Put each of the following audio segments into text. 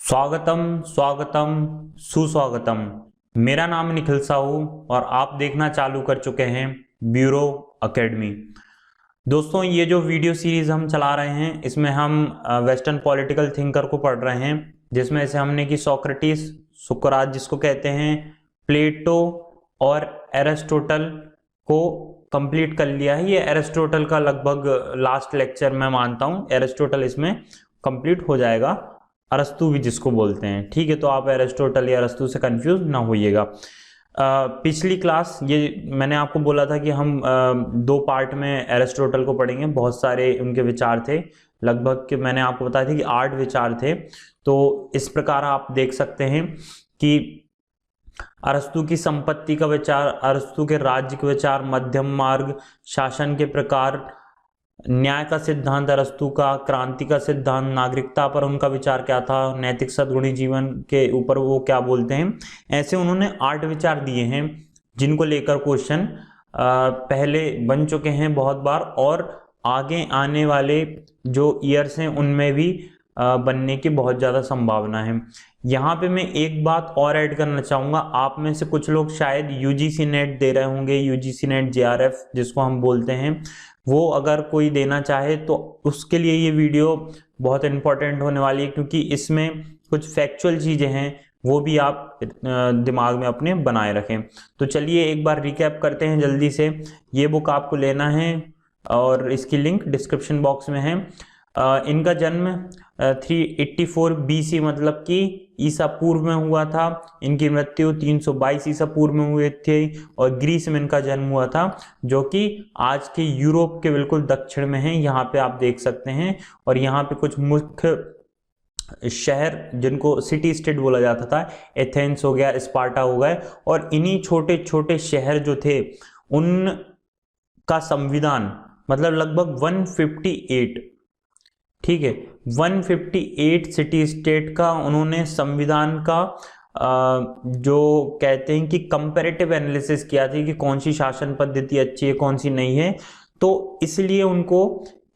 स्वागतम स्वागतम सुस्वागतम। मेरा नाम निखिल साहू और आप देखना चालू कर चुके हैं ब्यूरो एकेडमी। दोस्तों, ये जो वीडियो सीरीज हम चला रहे हैं इसमें हम वेस्टर्न पॉलिटिकल थिंकर को पढ़ रहे हैं, जिसमें से हमने कि सोक्रेटिस, सुकरात जिसको कहते हैं, प्लेटो और एरिस्टोटल को कंप्लीट कर लिया है। ये एरिस्टोटल का लगभग लास्ट लेक्चर मैं मानता हूँ, एरिस्टोटल इसमें कंप्लीट हो जाएगा। अरस्तु भी जिसको बोलते हैं, ठीक है, तो आप एरिस्टोटल या अरस्तु से कंफ्यूज ना होइएगा। पिछली क्लास ये मैंने आपको बोला था कि हम दो पार्ट में एरिस्टोटल को पढ़ेंगे। बहुत सारे उनके विचार थे, लगभग कि मैंने आपको बताया था कि 8 विचार थे। तो इस प्रकार आप देख सकते हैं कि अरस्तु की संपत्ति का विचार, अरस्तु के राज्य के विचार, मध्यम मार्ग, शासन के प्रकार, न्याय का सिद्धांत अरस्तु का, क्रांति का सिद्धांत, नागरिकता पर उनका विचार क्या था, नैतिक सद्गुणी जीवन के ऊपर वो क्या बोलते हैं। ऐसे उन्होंने 8 विचार दिए हैं जिनको लेकर क्वेश्चन पहले बन चुके हैं बहुत बार, और आगे आने वाले जो ईयर्स हैं उनमें भी बनने की बहुत ज़्यादा संभावना है। यहाँ पे मैं एक बात और ऐड करना चाहूँगा। आप में से कुछ लोग शायद यूजीसी नेट दे रहे होंगे, यूजीसी नेट जेआरएफ जिसको हम बोलते हैं, वो अगर कोई देना चाहे तो उसके लिए ये वीडियो बहुत इंपॉर्टेंट होने वाली है, क्योंकि इसमें कुछ फैक्चुअल चीज़ें हैं वो भी आप दिमाग में अपने बनाए रखें। तो चलिए एक बार रिकैप करते हैं जल्दी से। ये बुक आपको लेना है और इसकी लिंक डिस्क्रिप्शन बॉक्स में है। इनका जन्म 384 BC मतलब कि ईसा पूर्व में हुआ था। इनकी मृत्यु 322 ईसा पूर्व में हुए थे और ग्रीस में इनका जन्म हुआ था, जो कि आज के यूरोप के बिल्कुल दक्षिण में है। यहाँ पे आप देख सकते हैं, और यहाँ पे कुछ मुख्य शहर जिनको सिटी स्टेट बोला जाता था, एथेंस हो गया, स्पार्टा हो गए, और इन्हीं छोटे छोटे शहर जो थे उनका संविधान मतलब लगभग 158, ठीक है, 158 सिटी स्टेट का उन्होंने संविधान का जो कहते हैं कि कंपैरेटिव एनालिसिस किया था कि कौन सी शासन पद्धति अच्छी है कौन सी नहीं है। तो इसलिए उनको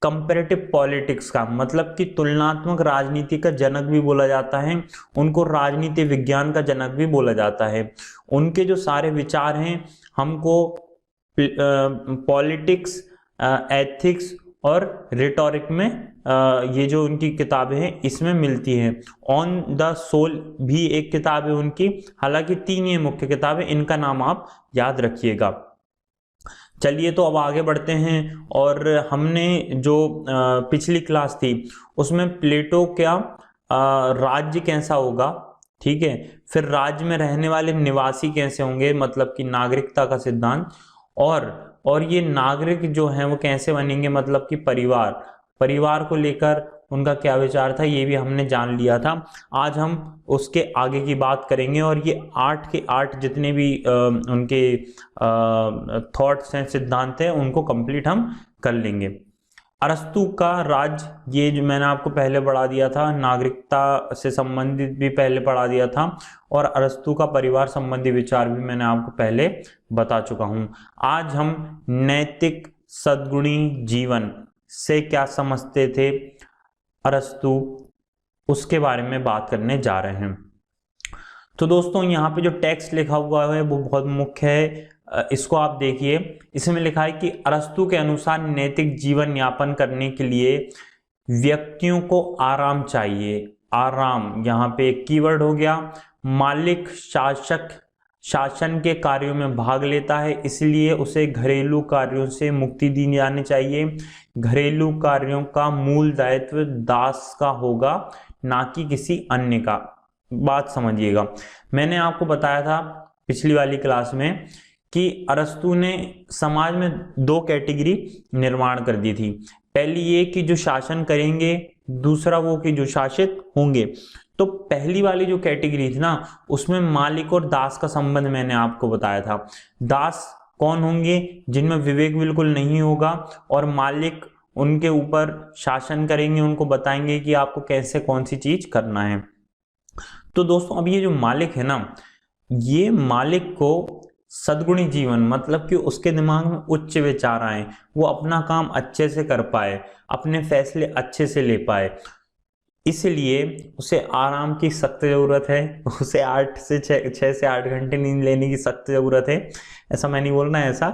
कंपैरेटिव पॉलिटिक्स का मतलब कि तुलनात्मक राजनीति का जनक भी बोला जाता है, उनको राजनीति विज्ञान का जनक भी बोला जाता है। उनके जो सारे विचार हैं हमको पॉलिटिक्स, एथिक्स और रिटोरिक में ये जो उनकी किताबें हैं इसमें मिलती हैं। ऑन द सोल भी एक किताब है उनकी, हालांकि 3 ये मुख्य किताबें, इनका नाम आप याद रखिएगा। चलिए तो अब आगे बढ़ते हैं। और हमने जो पिछली क्लास थी उसमें प्लेटो क्या राज्य कैसा होगा, ठीक है, फिर राज्य में रहने वाले निवासी कैसे होंगे मतलब कि नागरिकता का सिद्धांत, और ये नागरिक जो हैं वो कैसे बनेंगे मतलब कि परिवार को लेकर उनका क्या विचार था, ये भी हमने जान लिया था। आज हम उसके आगे की बात करेंगे और ये 8 के 8 जितने भी उनके थॉट्स हैं, सिद्धांत हैं, उनको कंप्लीट हम कर लेंगे। अरस्तु का राज्य, ये जो मैंने आपको पहले पढ़ा दिया था, नागरिकता से संबंधित भी पहले पढ़ा दिया था, और अरस्तु का परिवार संबंधी विचार भी मैंने आपको पहले बता चुका हूं। आज हम नैतिक सद्गुणी जीवन से क्या समझते थे अरस्तु, उसके बारे में बात करने जा रहे हैं। तो दोस्तों यहाँ पे जो टेक्स्ट लिखा हुआ है वो बहुत मुख्य है, इसको आप देखिए। इसमें लिखा है कि अरस्तु के अनुसार नैतिक जीवन यापन करने के लिए व्यक्तियों को आराम चाहिए। आराम यहाँ पे एक कीवर्ड हो गया। मालिक शासन के कार्यों में भाग लेता है, इसलिए उसे घरेलू कार्यों से मुक्ति दी जानी चाहिए। घरेलू कार्यों का मूल दायित्व दास का होगा, ना कि किसी अन्य का। बात समझिएगा, मैंने आपको बताया था पिछली वाली क्लास में कि अरस्तु ने समाज में 2 कैटेगरी निर्माण कर दी थी। पहली ये कि जो शासन करेंगे, दूसरा वो कि जो शासित होंगे। तो पहली वाली जो कैटेगरी थी ना, उसमें मालिक और दास का संबंध मैंने आपको बताया था। दास कौन होंगे? जिनमें विवेक बिल्कुल नहीं होगा, और मालिक उनके ऊपर शासन करेंगे, उनको बताएंगे कि आपको कैसे कौन सी चीज करना है। तो दोस्तों अब ये जो मालिक है ना, ये मालिक को सद्गुणी जीवन मतलब कि उसके दिमाग में उच्च विचार आए, वो अपना काम अच्छे से कर पाए, अपने फैसले अच्छे से ले पाए, इसलिए उसे आराम की सख्त ज़रूरत है। उसे 6 से 8 घंटे नींद लेने की सख्त ज़रूरत है। ऐसा मैं नहीं बोल रहा है, ऐसा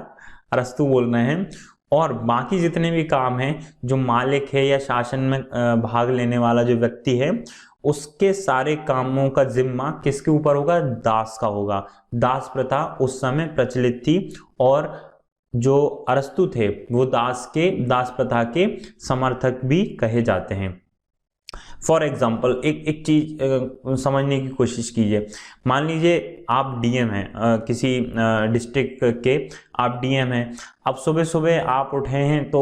अरस्तू बोल रहे हैं। और बाकी जितने भी काम हैं, जो मालिक है या शासन में भाग लेने वाला जो व्यक्ति है, उसके सारे कामों का जिम्मा किसके ऊपर होगा? दास का होगा। दास प्रथा उस समय प्रचलित थी और जो अरस्तु थे वो दास प्रथा के समर्थक भी कहे जाते हैं। फॉर एग्जाम्पल एक चीज समझने की कोशिश कीजिए। मान लीजिए आप डीएम हैं, किसी डिस्ट्रिक्ट के आप डीएम हैं। अब सुबह सुबह आप उठे हैं तो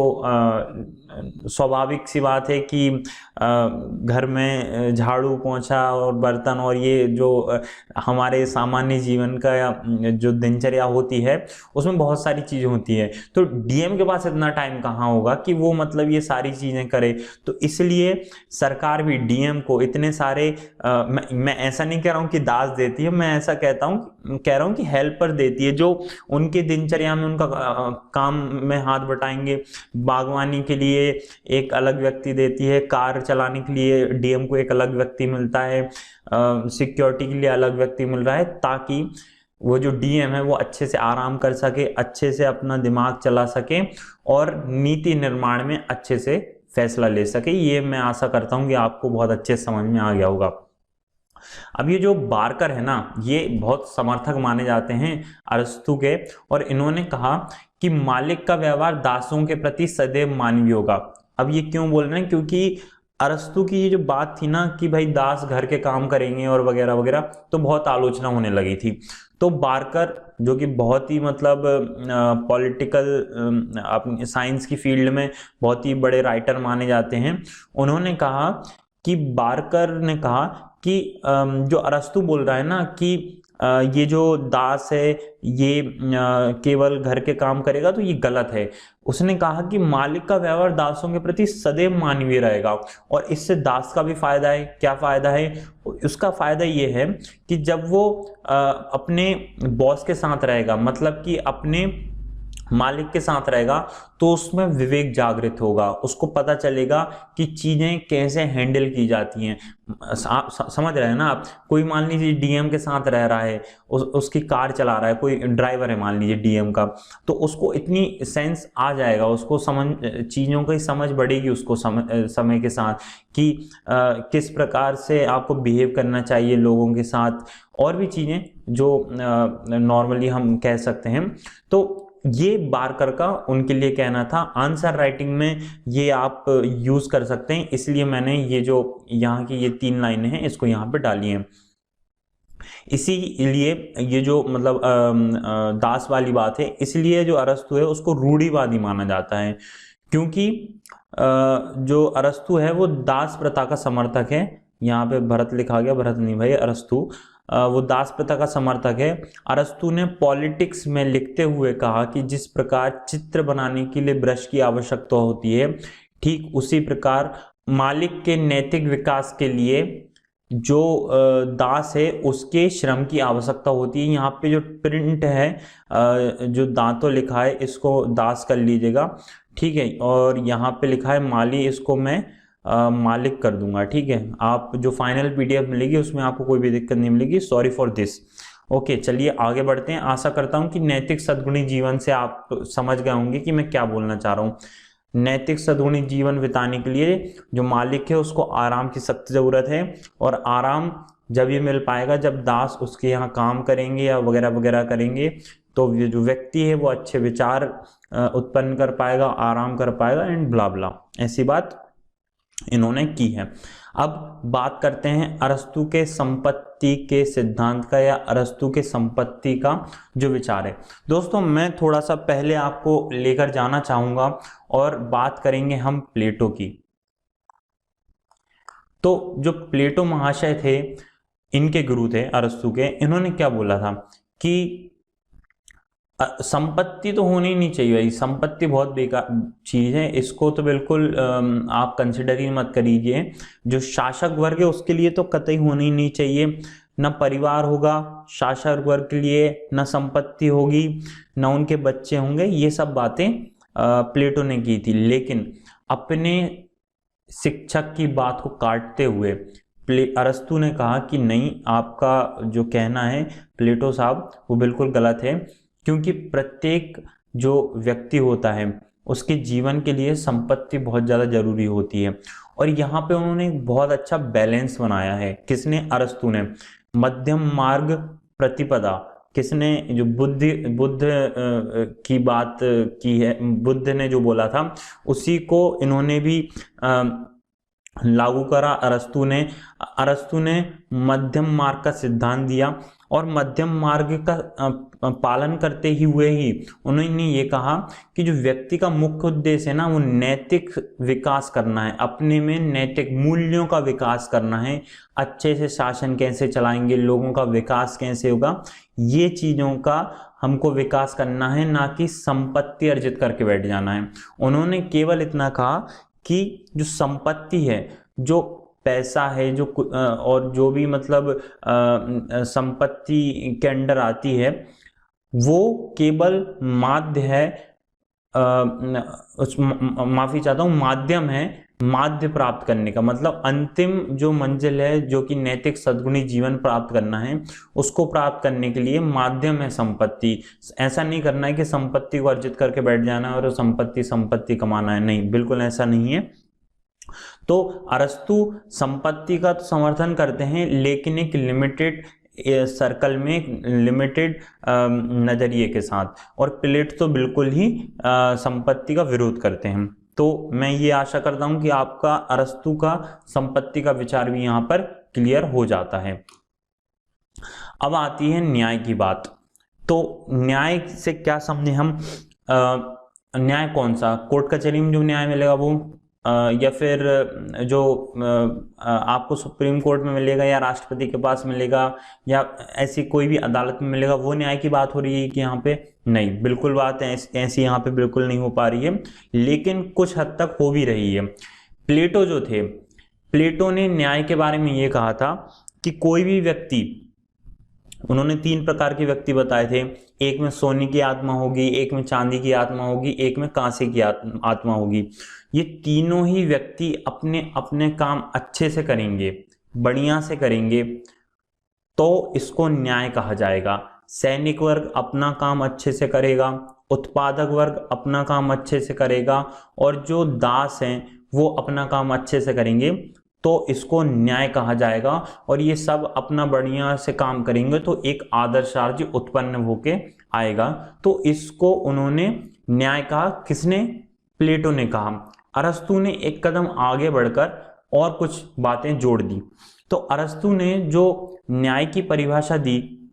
स्वाभाविक सी बात है कि घर में झाड़ू पोंछा और बर्तन और ये जो हमारे सामान्य जीवन का जो दिनचर्या होती है उसमें बहुत सारी चीज़ें होती है। तो डीएम के पास इतना टाइम कहाँ होगा कि वो मतलब ये सारी चीज़ें करे। तो इसलिए सरकार भी डीएम को इतने सारे मैं ऐसा नहीं कह रहा हूँ कि दास देती है, मैं ऐसा कह रहा हूँ कि हेल्पर देती है, जो उनके दिनचर्या में उनका काम में हाथ बटाएंगे। बागवानी के लिए एक अलग व्यक्ति देती है, कार चलाने के लिए डीएम को एक अलग व्यक्ति मिलता है, सिक्योरिटी के लिए अलग व्यक्ति मिल रहा है, ताकि वो जो डीएम है वो अच्छे से आराम कर सके, अच्छे से अपना दिमाग चला सके और नीति निर्माण में अच्छे से फैसला ले सके। ये मैं आशा करता हूँ कि आपको बहुत अच्छे समझ में आ गया होगा। अब ये जो बारकर है ना, ये बहुत समर्थक माने जाते हैं अरस्तु के, और इन्होंने कहा कि मालिक का व्यवहार दासों के प्रति सदैव मानवीय होगा। अब ये क्यों बोल रहे हैं? क्योंकि अरस्तु की ये जो बात थी ना कि भाई दास घर के काम करेंगे और वगैरह वगैरह, तो बहुत आलोचना होने लगी थी। तो बारकर जो कि बहुत ही मतलब पॉलिटिकल साइंस की फील्ड में बहुत ही बड़े राइटर माने जाते हैं, उन्होंने कहा कि बारकर ने कहा कि जो अरस्तु बोल रहा है ना कि ये जो दास है ये केवल घर के काम करेगा, तो ये गलत है। उसने कहा कि मालिक का व्यवहार दासों के प्रति सदैव मानवीय रहेगा और इससे दास का भी फायदा है। क्या फायदा है? उसका फायदा ये है कि जब वो अपने बॉस के साथ रहेगा, मतलब कि अपने मालिक के साथ रहेगा, तो उसमें विवेक जागृत होगा, उसको पता चलेगा कि चीजें कैसे हैंडल की जाती हैं। समझ रहे हैं ना आप? कोई मान लीजिए डीएम के साथ रह रहा है, उसकी कार चला रहा है, कोई ड्राइवर है मान लीजिए डीएम का, तो उसको इतनी सेंस आ जाएगा, उसको चीज़ों की समझ बढ़ेगी उसको समय के साथ कि किस प्रकार से आपको बिहेव करना चाहिए लोगों के साथ, और भी चीज़ें जो नॉर्मली हम कह सकते हैं। तो ये बारकर का उनके लिए कहना था। आंसर राइटिंग में ये आप यूज कर सकते हैं, इसलिए मैंने ये जो यहाँ की ये 3 लाइनें हैं इसको यहाँ पे डाली हैं। इसीलिए ये जो मतलब दास वाली बात है, इसलिए जो अरस्तु है उसको रूढ़िवादी माना जाता है, क्योंकि जो अरस्तु है वो दास प्रथा का समर्थक है। यहाँ पे भरत लिखा गया, भरत नहीं भाई, अरस्तु वो दास प्रथा का समर्थक है। अरस्तु ने पॉलिटिक्स में लिखते हुए कहा कि जिस प्रकार चित्र बनाने के लिए ब्रश की आवश्यकता होती है, ठीक उसी प्रकार मालिक के नैतिक विकास के लिए जो दास है उसके श्रम की आवश्यकता होती है। यहाँ पे जो प्रिंट है जो दांतों लिखा है इसको दास कर लीजिएगा, ठीक है। और यहाँ पे लिखा है माली, इसको मैं मालिक कर दूंगा, ठीक है। आप जो फाइनल पीडीएफ मिलेगी उसमें आपको कोई भी दिक्कत नहीं मिलेगी, सॉरी फॉर दिस। ओके, चलिए आगे बढ़ते हैं। आशा करता हूं कि नैतिक सद्गुणी जीवन से आप समझ गए होंगे कि मैं क्या बोलना चाह रहा हूँ। नैतिक सद्गुणी जीवन बिताने के लिए जो मालिक है उसको आराम की सख्त जरूरत है, और आराम जब ये मिल पाएगा जब दास उसके यहाँ काम करेंगे या वगैरह वगैरह करेंगे, तो ये जो व्यक्ति है वो अच्छे विचार उत्पन्न कर पाएगा, आराम कर पाएगा एंड ब्ला ब्ला, ऐसी बात इन्होंने की है। अब बात करते हैं अरस्तु के संपत्ति के सिद्धांत का, या अरस्तु के संपत्ति का जो विचार है। दोस्तों मैं थोड़ा सा पहले आपको लेकर जाना चाहूंगा और बात करेंगे हम प्लेटो की। तो जो प्लेटो महाशय थे, इनके गुरु थे अरस्तु के, इन्होंने क्या बोला था कि संपत्ति तो होनी नहीं चाहिए भाई, संपत्ति बहुत बेकार चीज है, इसको तो बिल्कुल आप कंसिडर ही मत करिए। जो शासक वर्ग है उसके लिए तो कतई होनी ही नहीं चाहिए, न परिवार होगा शासक वर्ग के लिए, न संपत्ति होगी, न उनके बच्चे होंगे। ये सब बातें प्लेटो ने की थी। लेकिन अपने शिक्षक की बात को काटते हुए अरस्तु ने कहा कि नहीं, आपका जो कहना है प्लेटो साहब वो बिल्कुल गलत है, क्योंकि प्रत्येक जो व्यक्ति होता है उसके जीवन के लिए संपत्ति बहुत ज़्यादा जरूरी होती है। और यहाँ पे उन्होंने एक बहुत अच्छा बैलेंस बनाया है। किसने? अरस्तु ने। मध्यम मार्ग प्रतिपदा किसने? जो बुद्ध की बात की है, बुद्ध ने जो बोला था उसी को इन्होंने भी लागू करा। अरस्तु ने मध्यम मार्ग का सिद्धांत दिया, और मध्यम मार्ग का पालन करते ही हुए ही उन्होंने ये कहा कि जो व्यक्ति का मुख्य उद्देश्य है ना, वो नैतिक विकास करना है, अपने में नैतिक मूल्यों का विकास करना है। अच्छे से शासन कैसे चलाएंगे, लोगों का विकास कैसे होगा, ये चीजों का हमको विकास करना है, ना कि संपत्ति अर्जित करके बैठ जाना है। उन्होंने केवल इतना कहा कि जो संपत्ति है, जो पैसा है, जो और जो भी मतलब संपत्ति के अंडर आती है, वो केवल माध्य है, माफी चाहता हूँ, माध्यम है माध्य प्राप्त करने का। मतलब अंतिम जो मंजिल है, जो कि नैतिक सद्गुणी जीवन प्राप्त करना है, उसको प्राप्त करने के लिए माध्यम है संपत्ति। ऐसा नहीं करना है कि संपत्ति को अर्जित करके बैठ जाना है और संपत्ति कमाना है, नहीं, बिल्कुल ऐसा नहीं है। तो अरस्तु संपत्ति का तो समर्थन करते हैं, लेकिन एक लिमिटेड सर्कल में, लिमिटेड नजरिए के साथ। और प्लेटो तो बिल्कुल ही संपत्ति का विरोध करते हैं। तो मैं ये आशा करता हूं कि आपका अरस्तु का संपत्ति का विचार भी यहां पर क्लियर हो जाता है। अब आती है न्याय की बात। तो न्याय से क्या समझे हम? न्याय कौन सा? कोर्ट कचहरी में जो न्याय मिलेगा वो, या फिर जो आपको सुप्रीम कोर्ट में मिलेगा, या राष्ट्रपति के पास मिलेगा, या ऐसी कोई भी अदालत में मिलेगा, वो न्याय की बात हो रही है कि यहाँ पे? नहीं, बिल्कुल बात ऐसी यहाँ पे बिल्कुल नहीं हो पा रही है, लेकिन कुछ हद तक हो भी रही है। प्लेटो जो थे, प्लेटो ने न्याय के बारे में ये कहा था कि कोई भी व्यक्ति, उन्होंने 3 प्रकार के व्यक्ति बताए थे। एक में सोने की आत्मा होगी, एक में चांदी की आत्मा होगी, एक में कांसे की आत्मा होगी। ये तीनों ही व्यक्ति अपने अपने काम अच्छे से करेंगे, बढ़िया से करेंगे, तो इसको न्याय कहा जाएगा। सैनिक वर्ग अपना काम अच्छे से करेगा, उत्पादक वर्ग अपना काम अच्छे से करेगा, और जो दास हैं वो अपना काम अच्छे से करेंगे, तो इसको न्याय कहा जाएगा। और ये सब अपना बढ़िया से काम करेंगे तो एक आदर्श राज्य उत्पन्न होके आएगा। तो इसको उन्होंने न्याय कहा। किसने? प्लेटो ने कहा। अरस्तु ने एक कदम आगे बढ़कर और कुछ बातें जोड़ दी। तो अरस्तु ने जो न्याय की परिभाषा दी,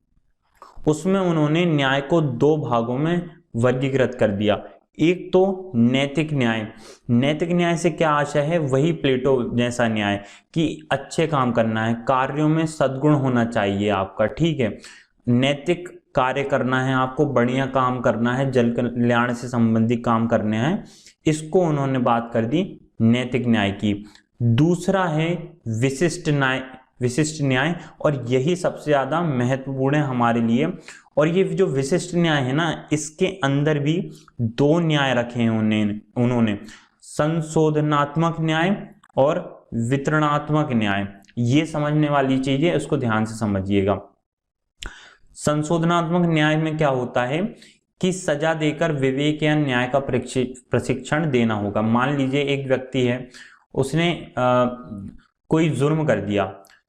उसमें उन्होंने न्याय को 2 भागों में वर्गीकृत कर दिया। एक तो नैतिक न्याय। नैतिक न्याय से क्या आशय है? वही प्लेटो जैसा न्याय कि अच्छे काम करना है, कार्यों में सद्गुण होना चाहिए आपका, ठीक है, नैतिक कार्य करना है आपको, बढ़िया काम करना है, जल कल्याण से संबंधित काम करने हैं। इसको उन्होंने बात कर दी नैतिक न्याय की। दूसरा है विशिष्ट न्याय, और यही सबसे ज्यादा महत्वपूर्ण है हमारे लिए। और ये जो विशिष्ट न्याय है ना, इसके अंदर भी 2 न्याय रखे हैं उन्होंने, संशोधनात्मक न्याय और वितरणात्मक न्याय। ये समझने वाली चीज है, इसको ध्यान से समझिएगा। संशोधनात्मक न्याय में क्या होता है कि सजा देकर विवेक या न्याय का प्रशिक्षण देना होगा। मान लीजिए एक व्यक्ति है, उसने कोई जुर्म कर दिया,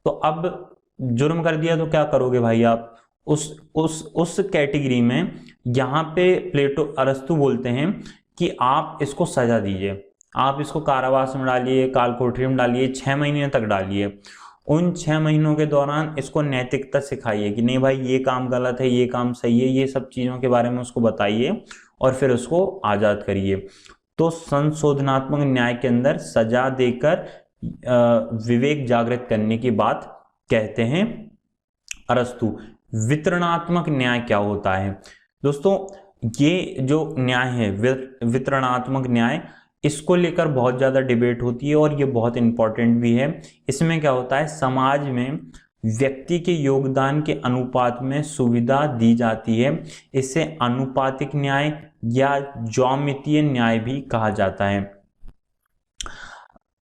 तो अब जुर्म कर दिया तो क्या करोगे भाई आप? उस कैटेगरी में यहाँ पे अरस्तु बोलते हैं कि आप इसको सजा दीजिए, आप इसको कारावास में डालिए, काल कोठरी में डालिए, 6 महीने तक डालिए। उन 6 महीनों के दौरान इसको नैतिकता सिखाइए कि नहीं भाई ये काम गलत है, ये काम सही है, ये सब चीजों के बारे में उसको बताइए, और फिर उसको आजाद करिए। तो संशोधनात्मक न्याय के अंदर सजा देकर विवेक जागृत करने की बात कहते हैं अरस्तु। वितरणात्मक न्याय क्या होता है दोस्तों? ये जो न्याय है वितरणात्मक न्याय, इसको लेकर बहुत ज्यादा डिबेट होती है, और ये बहुत इंपॉर्टेंट भी है। इसमें क्या होता है, समाज में व्यक्ति के योगदान के अनुपात में सुविधा दी जाती है। इसे अनुपातिक न्याय या ज्यामितीय न्याय भी कहा जाता है।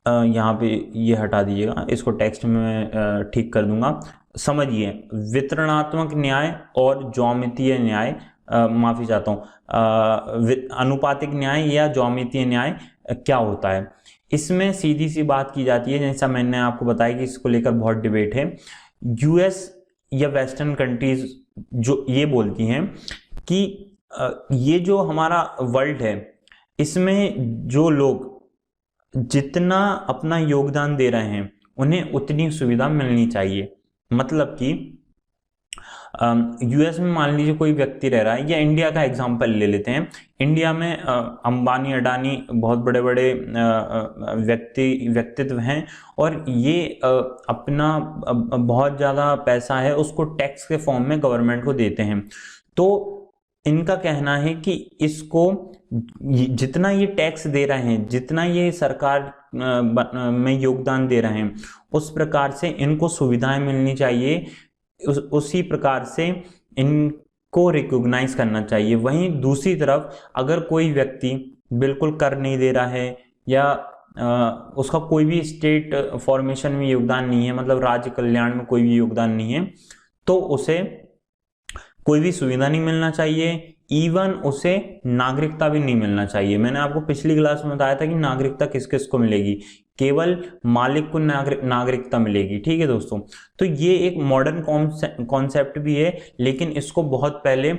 यहाँ पे ये हटा दीजिएगा, इसको टेक्स्ट में ठीक कर दूंगा। समझिए, वितरणात्मक न्याय और ज्यामितीय न्याय, माफी चाहता हूँ, अनुपातिक न्याय या ज्यामितीय न्याय क्या होता है। इसमें सीधी सी बात की जाती है, जैसा मैंने आपको बताया कि इसको लेकर बहुत डिबेट है। यूएस या वेस्टर्न कंट्रीज जो ये बोलती हैं कि ये जो हमारा वर्ल्ड है, इसमें जो लोग जितना अपना योगदान दे रहे हैं उन्हें उतनी सुविधा मिलनी चाहिए। मतलब कि यूएस में मान लीजिए कोई व्यक्ति रह रहा है, या इंडिया का एग्जांपल ले लेते हैं। इंडिया में अंबानी अडानी बहुत बड़े बड़े व्यक्तित्व हैं, और ये अपना बहुत ज़्यादा पैसा है उसको टैक्स के फॉर्म में गवर्नमेंट को देते हैं। तो इनका कहना है कि इसको जितना ये टैक्स दे रहे हैं, जितना ये सरकार में योगदान दे रहे हैं, उस प्रकार से इनको सुविधाएं मिलनी चाहिए, उसी प्रकार से इनको रिकॉग्नाइज करना चाहिए। वहीं दूसरी तरफ अगर कोई व्यक्ति बिल्कुल कर नहीं दे रहा है, या उसका कोई भी स्टेट फॉर्मेशन में योगदान नहीं है, मतलब राज्य कल्याण में कोई भी योगदान नहीं है, तो उसे कोई भी सुविधा नहीं मिलना चाहिए, इवन उसे नागरिकता भी नहीं मिलना चाहिए। मैंने आपको पिछली क्लास में बताया था कि नागरिकता किस किस को मिलेगी, केवल मालिक को नागरिकता मिलेगी। ठीक है दोस्तों, तो ये एक मॉडर्न कॉन्सेप्ट भी है, लेकिन इसको बहुत पहले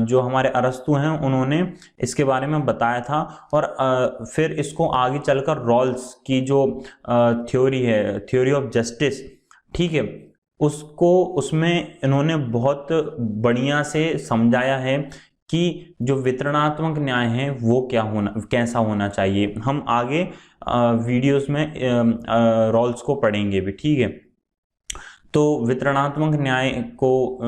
जो हमारे अरस्तु हैं उन्होंने इसके बारे में बताया था, और फिर इसको आगे चलकर रॉल्स की जो थ्योरी है, थ्योरी ऑफ जस्टिस, ठीक है, उसमें इन्होंने बहुत बढ़िया से समझाया है कि जो वितरणात्मक न्याय है वो कैसा होना चाहिए। हम आगे वीडियोस में रॉल्स को पढ़ेंगे भी, ठीक है। तो वितरणात्मक न्याय को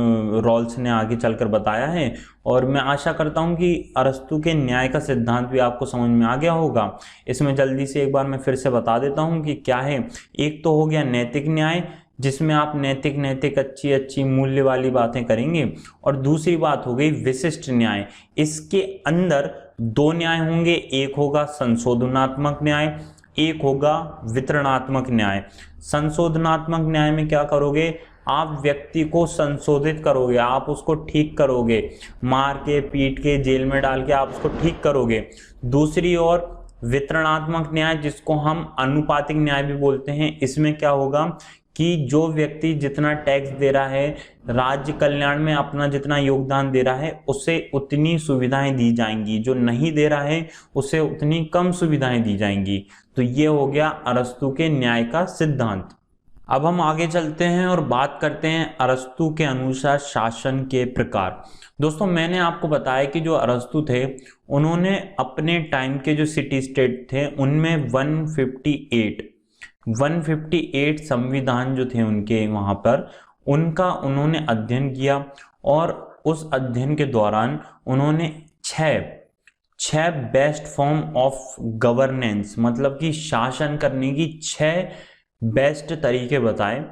रॉल्स ने आगे चलकर बताया है, और मैं आशा करता हूं कि अरस्तु के न्याय का सिद्धांत भी आपको समझ में आ गया होगा। इसमें जल्दी से एक बार मैं फिर से बता देता हूं कि क्या है। एक तो हो गया नैतिक न्याय, जिसमें आप नैतिक अच्छी मूल्य वाली बातें करेंगे, और दूसरी बात हो गई विशिष्ट न्याय। इसके अंदर दो न्याय होंगे, एक होगा संशोधनात्मक न्याय, एक होगा वितरणात्मक न्याय। संशोधनात्मक न्याय में क्या करोगे, आप व्यक्ति को संशोधित करोगे, आप उसको ठीक करोगे, मार के पीट के जेल में डाल के आप उसको ठीक करोगे। दूसरी ओर वितरणात्मक न्याय, जिसको हम अनुपातिक न्याय भी बोलते हैं, इसमें क्या होगा कि जो व्यक्ति जितना टैक्स दे रहा है, राज्य कल्याण में अपना जितना योगदान दे रहा है, उसे उतनी सुविधाएं दी जाएंगी, जो नहीं दे रहा है उसे उतनी कम सुविधाएं दी जाएंगी। तो ये हो गया अरस्तु के न्याय का सिद्धांत। अब हम आगे चलते हैं और बात करते हैं अरस्तु के अनुसार शासन के प्रकार। दोस्तों, मैंने आपको बताया कि जो अरस्तु थे उन्होंने अपने टाइम के जो सिटी स्टेट थे उनमें 158 संविधान जो थे उनके वहां पर, उनका उन्होंने अध्ययन किया, और उस अध्ययन के दौरान उन्होंने छह बेस्ट फॉर्म ऑफ गवर्नेंस, मतलब कि शासन करने की 6 बेस्ट तरीके बताए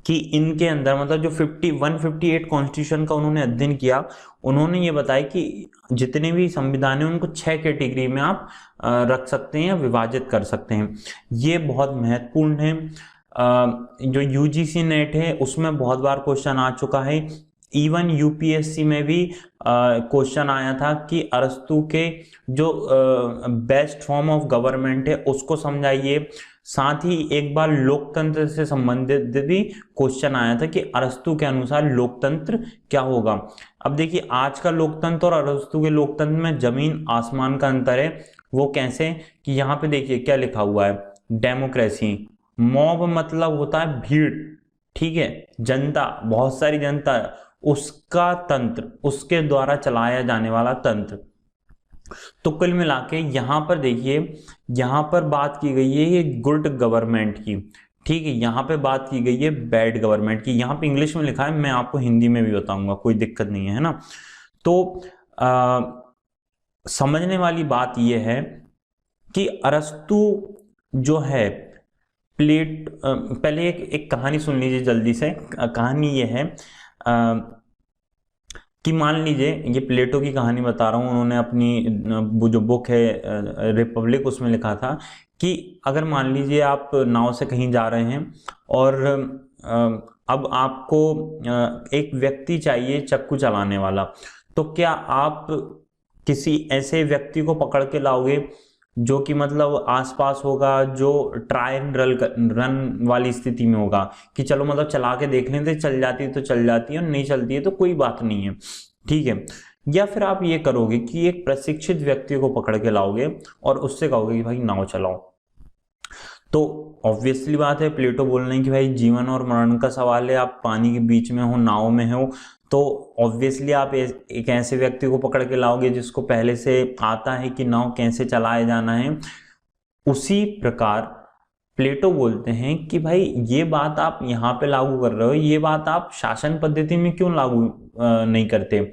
कि इनके अंदर, मतलब जो 158 कॉन्स्टिट्यूशन का उन्होंने अध्ययन किया, उन्होंने ये बताया कि जितने भी संविधान हैं उनको 6 कैटेगरी में आप रख सकते हैं या विभाजित कर सकते हैं। ये बहुत महत्वपूर्ण है। जो यूजीसी नेट है उसमें बहुत बार क्वेश्चन आ चुका है, इवन यूपीएससी में भी क्वेश्चन आया था कि अरस्तु के जो बेस्ट फॉर्म ऑफ गवर्नमेंट है उसको समझाइए। साथ ही एक बार लोकतंत्र से संबंधित भी क्वेश्चन आया था कि अरस्तु के अनुसार लोकतंत्र क्या होगा। अब देखिए, आज का लोकतंत्र और अरस्तु के लोकतंत्र में जमीन आसमान का अंतर है। वो कैसे, कि यहाँ पे देखिए क्या लिखा हुआ है, डेमोक्रेसी, मॉब मतलब होता है भीड़, ठीक है, जनता, बहुत सारी जनता, उसका तंत्र, उसके द्वारा चलाया जाने वाला तंत्र। तो कुल मिला के यहां पर देखिए, यहां पर बात की गई है ये गुड गवर्नमेंट की, ठीक है, यहां पे बात की गई है बैड गवर्नमेंट की। यहां पे इंग्लिश में लिखा है, मैं आपको हिंदी में भी बताऊंगा, कोई दिक्कत नहीं है ना। तो समझने वाली बात यह है कि अरस्तु जो है पहले एक कहानी सुन लीजिए जल्दी से। कहानी ये है कि मान लीजिए, ये प्लेटो की कहानी बता रहा हूँ, उन्होंने अपनी जो बुक है रिपब्लिक, उसमें लिखा था कि अगर मान लीजिए आप नाव से कहीं जा रहे हैं और अब आपको एक व्यक्ति चाहिए चक्कू चलाने वाला, तो क्या आप किसी ऐसे व्यक्ति को पकड़ के लाओगे जो कि मतलब आसपास होगा, जो ट्राई एंड रन वाली स्थिति में होगा कि चलो मतलब चला के देख लेते, चल जाती है तो चल जाती है और नहीं चलती है तो कोई बात नहीं है, ठीक है। या फिर आप ये करोगे कि एक प्रशिक्षित व्यक्ति को पकड़ के लाओगे और उससे कहोगे कि भाई नाव चलाओ। तो ऑब्वियसली बात है, प्लेटो बोल रहे हैं कि भाई जीवन और मरण का सवाल है, आप पानी के बीच में हो, नाव में हो, तो ऑब्वियसली आप एक ऐसे व्यक्ति को पकड़ के लाओगे जिसको पहले से आता है कि नाव कैसे चलाया जाना है। उसी प्रकार प्लेटो बोलते हैं कि भाई ये बात आप यहाँ पे लागू कर रहे हो, ये बात आप शासन पद्धति में क्यों लागू नहीं करते।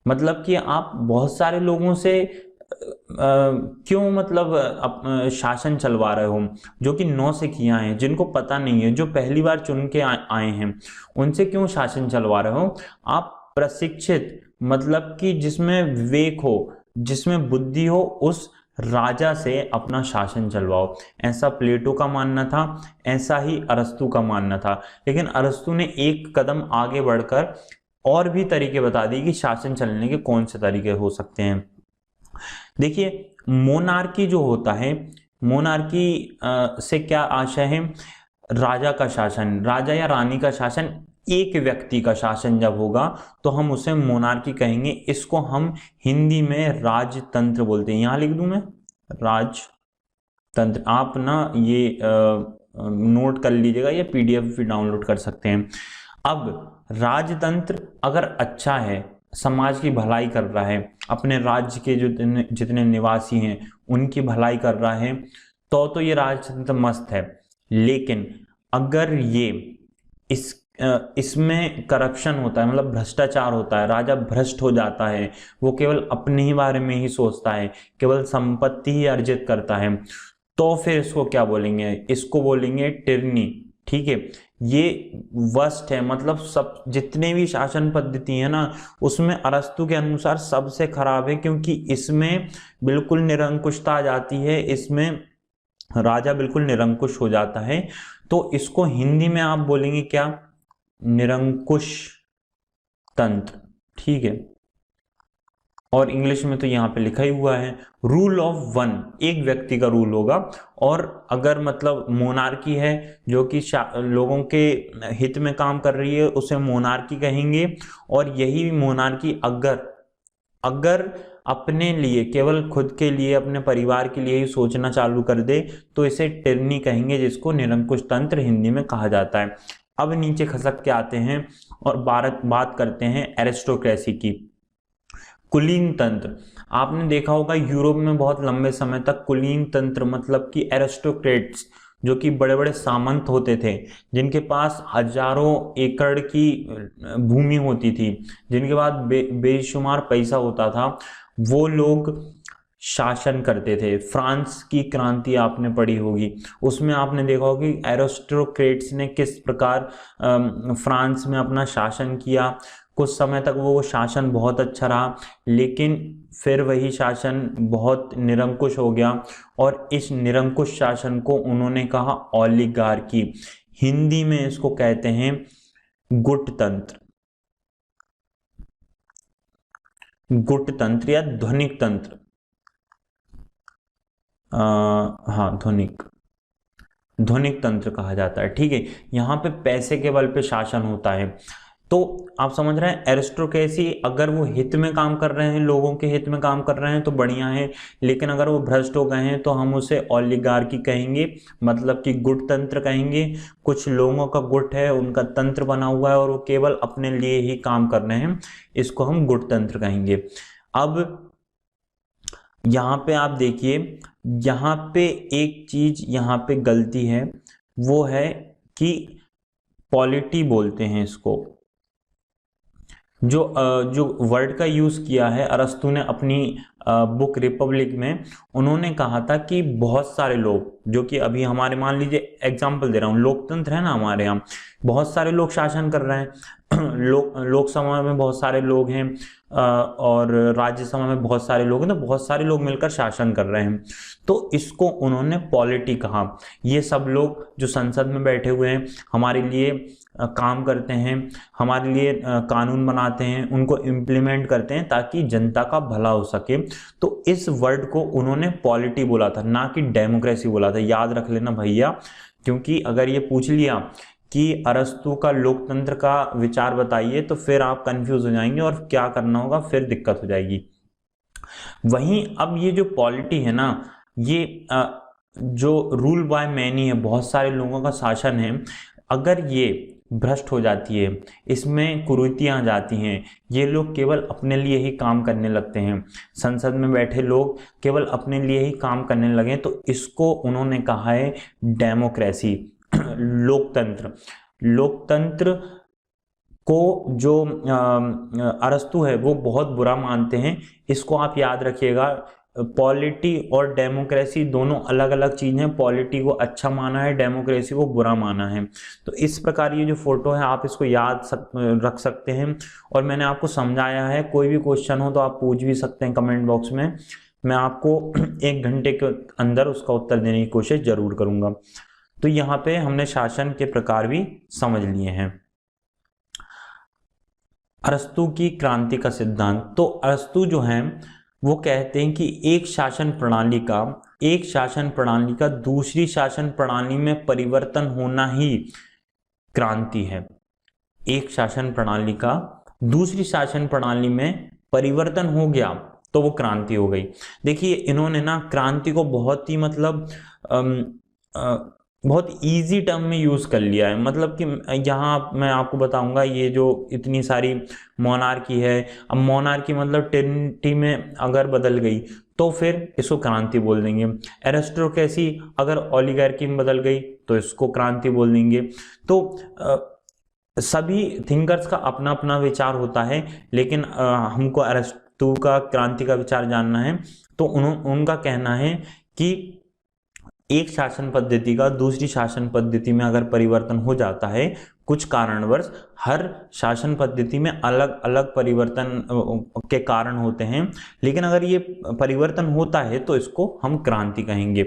मतलब कि आप बहुत सारे लोगों से क्यों मतलब शासन चलवा रहे हो, जो कि नौसिखिया हैं, जिनको पता नहीं है, जो पहली बार चुन के आए हैं, उनसे क्यों शासन चलवा रहे हो। आप प्रशिक्षित मतलब कि जिसमें विवेक हो, जिसमें बुद्धि हो, उस राजा से अपना शासन चलवाओ। ऐसा प्लेटो का मानना था, ऐसा ही अरस्तु का मानना था। लेकिन अरस्तु ने एक कदम आगे बढ़कर और भी तरीके बता दिए कि शासन चलने के कौन से तरीके हो सकते हैं। देखिए, मोनार्की जो होता है, मोनार्की से क्या आशय है, राजा का शासन, राजा या रानी का शासन, एक व्यक्ति का शासन जब होगा तो हम उसे मोनार्की कहेंगे। इसको हम हिंदी में राजतंत्र बोलते हैं। यहां लिख दूं मैं राजतंत्र, आप ना ये नोट कर लीजिएगा या पीडीएफ भी डाउनलोड कर सकते हैं। अब राजतंत्र अगर अच्छा है, समाज की भलाई कर रहा है, अपने राज्य के जो जितने निवासी हैं उनकी भलाई कर रहा है, तो ये राजतंत्र मस्त है। लेकिन अगर ये इसमें करप्शन होता है, मतलब भ्रष्टाचार होता है, राजा भ्रष्ट हो जाता है, वो केवल अपने ही बारे में ही सोचता है, केवल संपत्ति ही अर्जित करता है, तो फिर इसको क्या बोलेंगे, इसको बोलेंगे टिरनी, ठीक है। ये वर्स्ट है, मतलब सब जितने भी शासन पद्धति है ना, उसमें अरस्तु के अनुसार सबसे खराब है, क्योंकि इसमें बिल्कुल निरंकुशता आ जाती है, इसमें राजा बिल्कुल निरंकुश हो जाता है। तो इसको हिंदी में आप बोलेंगे क्या, निरंकुश तंत्र, ठीक है। और इंग्लिश में तो यहाँ पे लिखा ही हुआ है रूल ऑफ वन, एक व्यक्ति का रूल होगा। और अगर मतलब मोनार्की है जो कि लोगों के हित में काम कर रही है, उसे मोनार्की कहेंगे। और यही मोनार्की अगर अपने लिए, केवल खुद के लिए, अपने परिवार के लिए ही सोचना चालू कर दे, तो इसे टिरनी कहेंगे, जिसको निरंकुश तंत्र हिंदी में कहा जाता है। अब नीचे खसक के आते हैं और बात करते हैं एरिस्टोक्रेसी की। कुलीन तंत्र, आपने देखा होगा यूरोप में बहुत लंबे समय तक कुलीन तंत्र मतलब कि एरिस्टोक्रेट्स, जो कि बड़े बड़े सामंत होते थे, जिनके पास हजारों एकड़ की भूमि होती थी, जिनके पास बेशुमार पैसा होता था, वो लोग शासन करते थे। फ्रांस की क्रांति आपने पढ़ी होगी, उसमें आपने देखा होगा कि एरिस्टोक्रेट्स ने किस प्रकार फ्रांस में अपना शासन किया। कुछ समय तक वो शासन बहुत अच्छा रहा, लेकिन फिर वही शासन बहुत निरंकुश हो गया, और इस निरंकुश शासन को उन्होंने कहा ओलिगार्की। हिंदी में इसको कहते हैं गुटतंत्र, गुटतंत्र या ध्वनिक तंत्र। हाँ, ध्वनिक तंत्र कहा जाता है, ठीक है। यहाँ पे पैसे के बल पे शासन होता है। तो आप समझ रहे हैं, एरिस्टोक्रेसी अगर वो हित में काम कर रहे हैं, लोगों के हित में काम कर रहे हैं तो बढ़िया है, लेकिन अगर वो भ्रष्ट हो गए हैं तो हम उसे ओलिगार्की कहेंगे, मतलब कि गुट तंत्र कहेंगे। कुछ लोगों का गुट है, उनका तंत्र बना हुआ है और वो केवल अपने लिए ही काम कर रहे हैं, इसको हम गुट तंत्र कहेंगे। अब यहाँ पे आप देखिए, यहाँ पे एक चीज यहाँ पे गलती है, वो है कि पॉलिटी बोलते हैं इसको, जो वर्ड का यूज किया है अरस्तु ने अपनी बुक रिपब्लिक में, उन्होंने कहा था कि बहुत सारे लोग, जो कि अभी हमारे, मान लीजिए एग्जांपल दे रहा हूँ, लोकतंत्र है ना हमारे यहाँ, बहुत सारे लोग शासन कर रहे हैं। लोकसभा में बहुत सारे लोग हैं और राज्यसभा में बहुत सारे लोग हैं, तो बहुत सारे लोग मिलकर शासन कर रहे हैं, तो इसको उन्होंने पॉलिटी कहा। ये सब लोग जो संसद में बैठे हुए हैं, हमारे लिए काम करते हैं, हमारे लिए कानून बनाते हैं, उनको इम्प्लीमेंट करते हैं ताकि जनता का भला हो सके। तो इस वर्ड को उन्होंने पॉलिटी बोला था, ना कि डेमोक्रेसी बोला था। याद रख लेना भैया, क्योंकि अगर ये पूछ लिया कि अरस्तु का लोकतंत्र का विचार बताइए, तो फिर आप कंफ्यूज हो जाएंगे और क्या करना होगा, फिर दिक्कत हो जाएगी। वहीं अब ये जो पॉलिटी है ना, ये जो रूल बाय मैनी है, बहुत सारे लोगों का शासन है, अगर ये भ्रष्ट हो जाती है, इसमें कुरीतियां आ जाती हैं, ये लोग केवल अपने लिए ही काम करने लगते हैं, संसद में बैठे लोग केवल अपने लिए ही काम करने लगे, तो इसको उन्होंने कहा है डेमोक्रेसी, लोकतंत्र। लोकतंत्र को जो अरस्तु है वो बहुत बुरा मानते हैं, इसको आप याद रखिएगा। पॉलिटी और डेमोक्रेसी दोनों अलग अलग चीज़ हैं। पॉलिटी को अच्छा माना है, डेमोक्रेसी को बुरा माना है। तो इस प्रकार ये जो फोटो है आप इसको रख सकते हैं, और मैंने आपको समझाया है। कोई भी क्वेश्चन हो तो आप पूछ भी सकते हैं कमेंट बॉक्स में, मैं आपको 1 घंटे के अंदर उसका उत्तर देने की कोशिश जरूर करूंगा। तो यहाँ पे हमने शासन के प्रकार भी समझ लिए हैं। अरस्तु की क्रांति का सिद्धांत। तो अरस्तु जो है वो कहते हैं कि एक शासन प्रणाली का दूसरी शासन प्रणाली में परिवर्तन होना ही क्रांति है। एक शासन प्रणाली का दूसरी शासन प्रणाली में परिवर्तन हो गया तो वो क्रांति हो गई। देखिए इन्होंने ना क्रांति को बहुत ही मतलब बहुत इजी टर्म में यूज कर लिया है। मतलब कि यहाँ मैं आपको बताऊंगा, ये जो इतनी सारी मोनार्की है, अब मोनार्की मतलब टेरिटी में अगर बदल गई तो फिर इसको क्रांति बोल देंगे। एरिस्टोक्रेसी अगर ओलिगार्की में बदल गई तो इसको क्रांति बोल देंगे। तो सभी थिंकर्स का अपना अपना विचार होता है, लेकिन हमको अरस्तु का क्रांति का विचार जानना है। तो उनका कहना है कि एक शासन पद्धति का दूसरी शासन पद्धति में अगर परिवर्तन हो जाता है कुछ कारणवश, हर शासन पद्धति में अलग अलग परिवर्तन के कारण होते हैं, लेकिन अगर ये परिवर्तन होता है तो इसको हम क्रांति कहेंगे।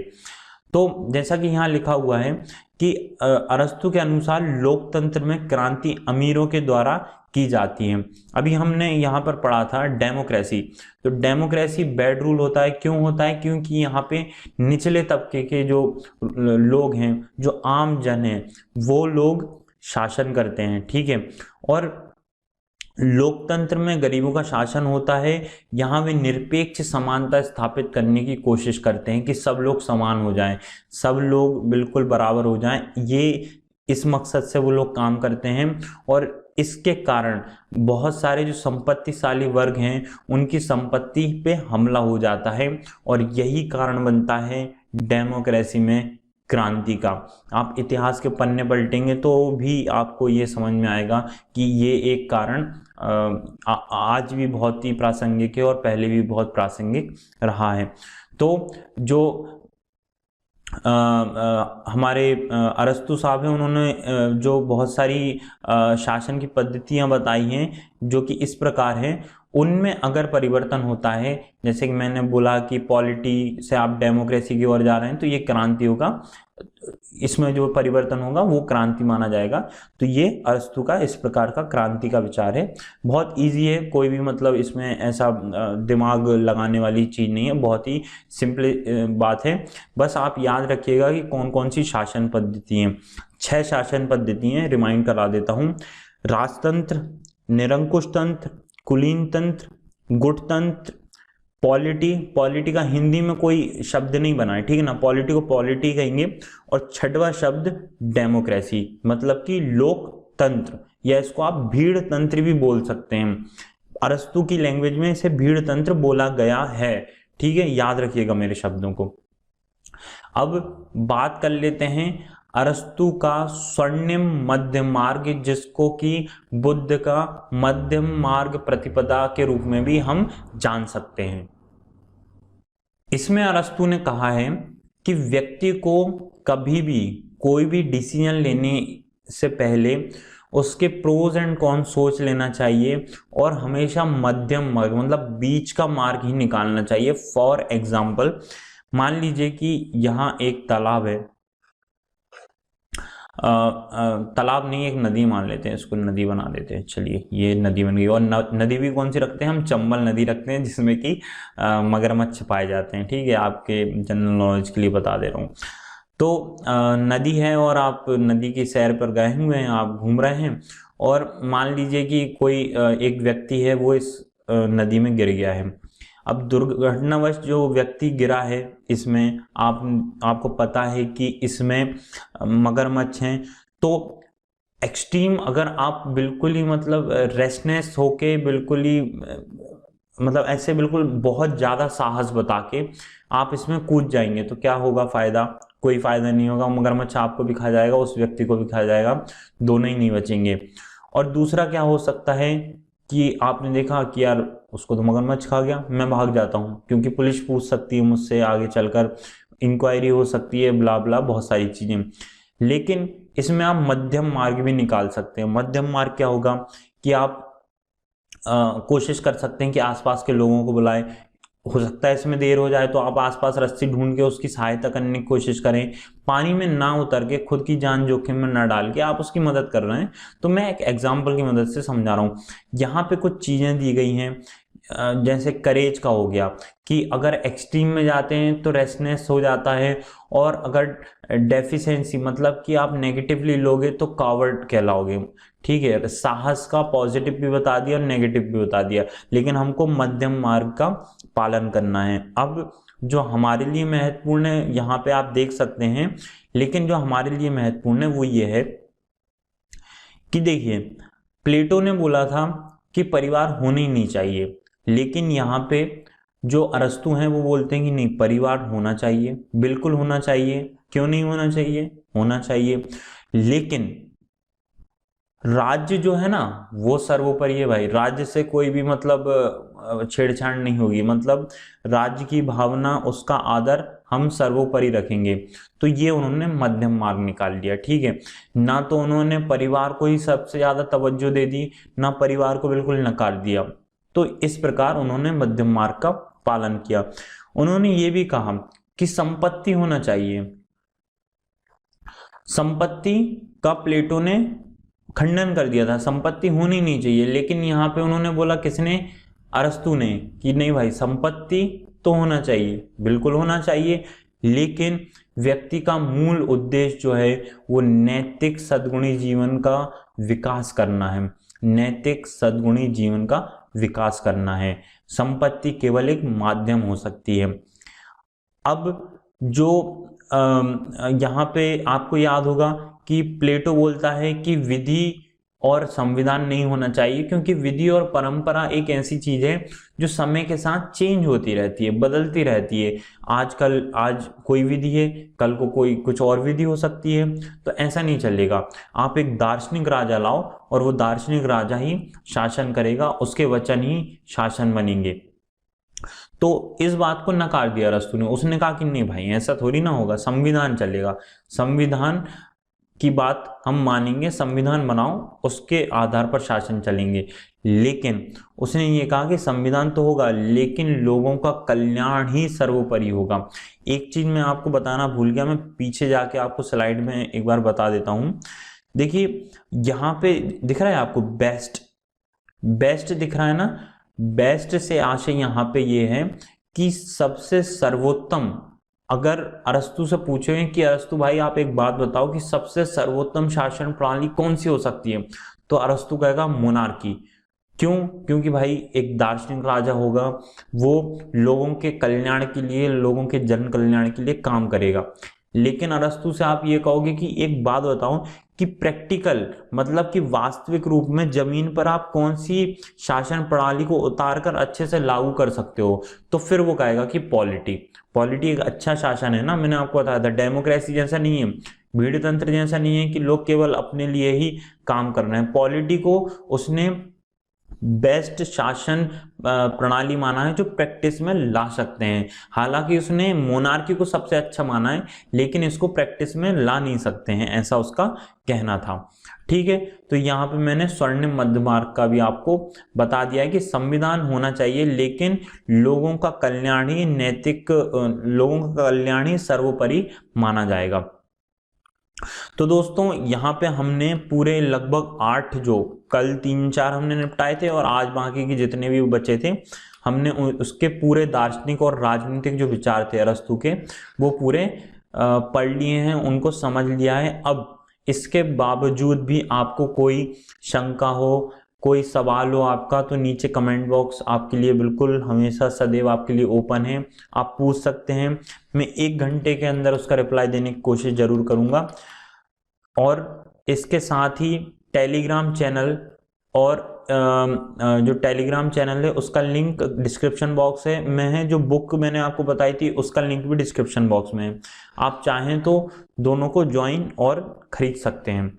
तो जैसा कि यहाँ लिखा हुआ है कि अरस्तु के अनुसार लोकतंत्र में क्रांति अमीरों के द्वारा की जाती है। अभी हमने यहाँ पर पढ़ा था डेमोक्रेसी, तो डेमोक्रेसी बैड रूल होता है। क्यों होता है? क्योंकि यहाँ पे निचले तबके के जो लोग हैं, जो आम जन हैं, वो लोग शासन करते हैं, ठीक है। और लोकतंत्र में गरीबों का शासन होता है। यहाँ वे निरपेक्ष समानता स्थापित करने की कोशिश करते हैं कि सब लोग समान हो जाएं, सब लोग बिल्कुल बराबर हो जाएं। ये इस मकसद से वो लोग काम करते हैं, और इसके कारण बहुत सारे जो संपत्तिशाली वर्ग हैं उनकी संपत्ति पे हमला हो जाता है, और यही कारण बनता है डेमोक्रेसी में क्रांति का। आप इतिहास के पन्ने पलटेंगे तो भी आपको ये समझ में आएगा कि ये एक कारण आज भी बहुत ही प्रासंगिक है और पहले भी बहुत प्रासंगिक रहा है। तो जो हमारे अरस्तु साहब हैं, उन्होंने जो बहुत सारी शासन की पद्धतियां बताई हैं जो कि इस प्रकार हैं, उनमें अगर परिवर्तन होता है, जैसे कि मैंने बोला कि पॉलिटी से आप डेमोक्रेसी की ओर जा रहे हैं तो ये क्रांति होगा, इसमें जो परिवर्तन होगा वो क्रांति माना जाएगा। तो ये अरस्तु का इस प्रकार का क्रांति का विचार है। बहुत इजी है, कोई भी मतलब इसमें ऐसा दिमाग लगाने वाली चीज नहीं है, बहुत ही सिंपल बात है। बस आप याद रखिएगा कि कौन कौन सी शासन पद्धति हैं। 6 शासन पद्धति हैं, रिमाइंड करा देता हूँ। राजतंत्र, निरंकुश तंत्र, कुलीन तंत्र, गुटतंत्र, पॉलिटी का हिंदी में कोई शब्द नहीं बना है, ठीक है ना, पॉलिटी को पॉलिटी कहेंगे। और 6वां शब्द डेमोक्रेसी, मतलब कि लोकतंत्र, या इसको आप भीड़ तंत्र भी बोल सकते हैं। अरस्तु की लैंग्वेज में इसे भीड़ तंत्र बोला गया है, ठीक है, याद रखिएगा मेरे शब्दों को। अब बात कर लेते हैं अरस्तु का स्वर्णिम मध्य मार्ग, जिसको कि बुद्ध का मध्यम मार्ग प्रतिपदा के रूप में भी हम जान सकते हैं। इसमें अरस्तु ने कहा है कि व्यक्ति को कभी भी कोई भी डिसीजन लेने से पहले उसके प्रोज एंड कॉन सोच लेना चाहिए और हमेशा मध्यम मार्ग मतलब बीच का मार्ग ही निकालना चाहिए। फॉर एग्जाम्पल, मान लीजिए कि यहाँ एक तालाब है, तालाब नहीं, एक नदी मान लेते हैं, इसको नदी बना देते हैं। चलिए, ये नदी बन गई। और नदी भी कौन सी रखते हैं हम? चंबल नदी रखते हैं, जिसमें कि मगरमच्छ पाए जाते हैं। ठीक है, आपके जनरल नॉलेज के लिए बता दे रहा हूँ। तो नदी है और आप नदी की सैर पर गए हुए हैं, आप घूम रहे हैं, और मान लीजिए कि कोई एक व्यक्ति है, वो इस नदी में गिर गया है। अब दुर्घटनावश जो व्यक्ति गिरा है, इसमें आपको पता है कि इसमें मगरमच्छ हैं। तो एक्सट्रीम, अगर आप बिल्कुल ही मतलब रेस्टनेस होके, बिल्कुल ही मतलब ऐसे बिल्कुल बहुत ज़्यादा साहस बता के आप इसमें कूद जाएंगे, तो क्या होगा? फायदा? कोई फायदा नहीं होगा। मगरमच्छ आपको भी खा जाएगा, उस व्यक्ति को भी खा जाएगा, दोनों ही नहीं बचेंगे। और दूसरा क्या हो सकता है कि आपने देखा कि यार उसको तो मगरमच्छ खा गया, मैं भाग जाता हूँ, क्योंकि पुलिस पूछ सकती है मुझसे, आगे चलकर इंक्वायरी हो सकती है, ब्ला ब्ला, बहुत सारी चीजें। लेकिन इसमें आप मध्यम मार्ग भी निकाल सकते हैं। मध्यम मार्ग क्या होगा कि आप कोशिश कर सकते हैं कि आसपास के लोगों को बुलाएं। हो सकता है इसमें देर हो जाए, तो आप आसपास रस्सी ढूंढ के उसकी सहायता करने की कोशिश करें। पानी में ना उतर के, खुद की जान जोखिम में ना डाल के आप उसकी मदद कर रहे हैं। तो मैं एक एग्जाम्पल की मदद से समझा रहा हूँ। यहाँ पे कुछ चीजें दी गई हैं, जैसे करेज का हो गया कि अगर एक्सट्रीम में जाते हैं तो रेस्टनेस हो जाता है, और अगर डेफिशिएंसी मतलब कि आप नेगेटिवली लोगे तो कावर्ड कहलाओगे। ठीक है, साहस का पॉजिटिव भी बता दिया और नेगेटिव भी बता दिया, लेकिन हमको मध्यम मार्ग का पालन करना है। अब जो हमारे लिए महत्वपूर्ण है, यहाँ पे आप देख सकते हैं, लेकिन जो हमारे लिए महत्वपूर्ण है वो ये है कि देखिए, प्लेटो ने बोला था कि परिवार होने ही नहीं चाहिए, लेकिन यहाँ पे जो अरस्तु हैं वो बोलते हैं कि नहीं, परिवार होना चाहिए, बिल्कुल होना चाहिए। क्यों नहीं होना चाहिए? होना चाहिए, लेकिन राज्य जो है ना वो सर्वोपरि है भाई। राज्य से कोई भी मतलब छेड़छाड़ नहीं होगी, मतलब राज्य की भावना, उसका आदर हम सर्वोपरि रखेंगे। तो ये उन्होंने मध्यम मार्ग निकाल लिया। ठीक है, ना तो उन्होंने परिवार को ही सबसे ज्यादा तवज्जो दे दी, ना परिवार को बिल्कुल नकार दिया। तो इस प्रकार उन्होंने मध्यम मार्ग का पालन किया। उन्होंने ये भी कहा कि संपत्ति होना चाहिए। संपत्ति का प्लेटो ने खंडन कर दिया था, संपत्ति होनी नहीं चाहिए। लेकिन यहाँ पे उन्होंने बोला, किसने? अरस्तु ने, कि नहीं भाई, संपत्ति तो होना चाहिए, बिल्कुल होना चाहिए, लेकिन व्यक्ति का मूल उद्देश्य जो है वो नैतिक सद्गुणी जीवन का विकास करना है। नैतिक सद्गुणी जीवन का विकास करना है। संपत्ति केवल एक माध्यम हो सकती है। अब जो यहाँ पे आपको याद होगा कि प्लेटो बोलता है कि विधि और संविधान नहीं होना चाहिए, क्योंकि विधि और परंपरा एक ऐसी चीज है जो समय के साथ चेंज होती रहती है, बदलती रहती है। आज कोई विधि है, कल को कोई कुछ और विधि हो सकती है, तो ऐसा नहीं चलेगा। आप एक दार्शनिक राजा लाओ और वो दार्शनिक राजा ही शासन करेगा, उसके वचन ही शासन बनेंगे। तो इस बात को नकार दिया अरस्तु ने। उसने कहा कि नहीं भाई, ऐसा थोड़ी ना होगा, संविधान चलेगा, संविधान की बात हम मानेंगे, संविधान बनाओ, उसके आधार पर शासन चलेंगे। लेकिन उसने ये कहा कि संविधान तो होगा, लेकिन लोगों का कल्याण ही सर्वोपरि होगा। एक चीज मैं आपको बताना भूल गया, मैं पीछे जाके आपको स्लाइड में एक बार बता देता हूं। देखिए, यहाँ पे दिख रहा है आपको बेस्ट, बेस्ट दिख रहा है ना। बेस्ट से आशय यहाँ पे ये है कि सबसे सर्वोत्तम। अगर अरस्तु से पूछे कि अरस्तु भाई आप एक बात बताओ कि सबसे सर्वोत्तम शासन प्रणाली कौन सी हो सकती है, तो अरस्तु कहेगा मोनार्की। क्यों? क्योंकि भाई एक दार्शनिक राजा होगा, वो लोगों के कल्याण के लिए, लोगों के जन कल्याण के लिए काम करेगा। लेकिन अरस्तु से आप ये कहोगे कि एक बात बताओ कि प्रैक्टिकल मतलब कि वास्तविक रूप में जमीन पर आप कौन सी शासन प्रणाली को उतार कर अच्छे से लागू कर सकते हो, तो फिर वो कहेगा कि पॉलिटी। पॉलिटी एक अच्छा शासन है ना, मैंने आपको बताया था, डेमोक्रेसी जैसा नहीं है। भीड़ तंत्र जैसा नहीं है कि लोग केवल अपने लिए ही काम कर रहे हैं। पॉलिटी को उसने बेस्ट शासन प्रणाली माना है जो प्रैक्टिस में ला सकते हैं। हालांकि उसने मोनार्की को सबसे अच्छा माना है, लेकिन इसको प्रैक्टिस में ला नहीं सकते हैं, ऐसा उसका कहना था। ठीक है, तो यहाँ पे मैंने स्वर्णिम मध्य मार्ग का भी आपको बता दिया है कि संविधान होना चाहिए, लेकिन लोगों का कल्याण ही नैतिक, लोगों का कल्याण ही सर्वोपरि माना जाएगा। तो दोस्तों यहाँ पे हमने पूरे लगभग 8, जो कल 3-4 हमने निपटाए थे और आज बाकी के जितने भी बचे थे, हमने उसके पूरे दार्शनिक और राजनीतिक जो विचार थे अरस्तु के, वो पूरे पढ़ लिए हैं, उनको समझ लिया है। अब इसके बावजूद भी आपको कोई शंका हो, कोई सवाल हो आपका, तो नीचे कमेंट बॉक्स आपके लिए बिल्कुल हमेशा सदैव आपके लिए ओपन है, आप पूछ सकते हैं। मैं 1 घंटे के अंदर उसका रिप्लाई देने की कोशिश जरूर करूंगा। और इसके साथ ही टेलीग्राम चैनल, और जो टेलीग्राम चैनल है उसका लिंक डिस्क्रिप्शन बॉक्स में है। जो बुक मैंने आपको बताई थी उसका लिंक भी डिस्क्रिप्शन बॉक्स में है, आप चाहें तो दोनों को ज्वाइन और खरीद सकते हैं।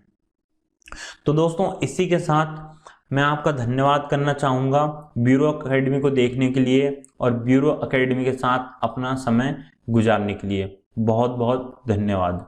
तो दोस्तों इसी के साथ मैं आपका धन्यवाद करना चाहूँगा ब्यूरो एकेडमी को देखने के लिए और ब्यूरो एकेडमी के साथ अपना समय गुजारने के लिए। बहुत बहुत धन्यवाद।